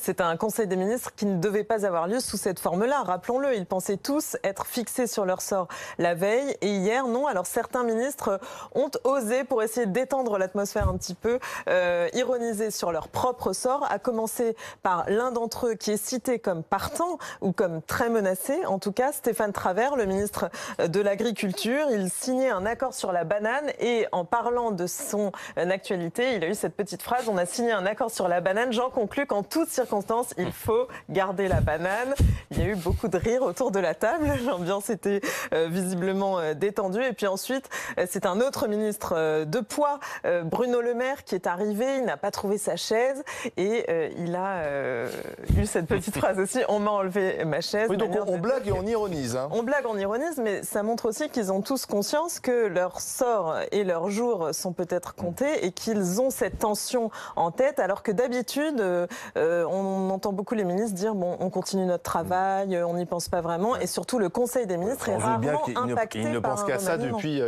c'est un conseil des ministres qui ne devait pas avoir lieu sous cette forme-là. Rappelons-le, ils pensaient tous être fixés sur leur sort la veille et hier, non. Alors certains ministres ont osé, pour essayer de détendre l'atmosphère un petit peu, ironiser sur leur propre sort, à commencer par l'un d'entre eux qui est cité comme partant ou comme très menacé. En tout cas, Stéphane Travert, le ministre de l'Agriculture, il signait un accord sur la banane et en parlant de son actualité, il a eu cette petite phrase: on a signé un accord sur la banane. J'en conclus qu'en toutes circonstances, il faut garder la banane. Il y a eu beaucoup de rire autour de la table. L'ambiance était visiblement détendue. Et puis ensuite, c'est un autre ministre de poids, Bruno Le Maire, qui est arrivé. Il n'a pas trouvé sa chaise et il a eu cette petite phrase aussi: on m'a enlevé ma chaise. Oui, donc on blague et on ironise. Hein. On blague, on ironise, mais ça montre aussi qu'ils ont tous conscience que leur sort et leurs jours sont peut-être comptés et qu'ils ont cette tension en tête, alors que d'habitude, on entend beaucoup les ministres dire bon, on continue notre travail, on n'y pense pas vraiment, et surtout le Conseil des ministres est rarement impacté par un remaniement. Il ne pense qu'à ça depuis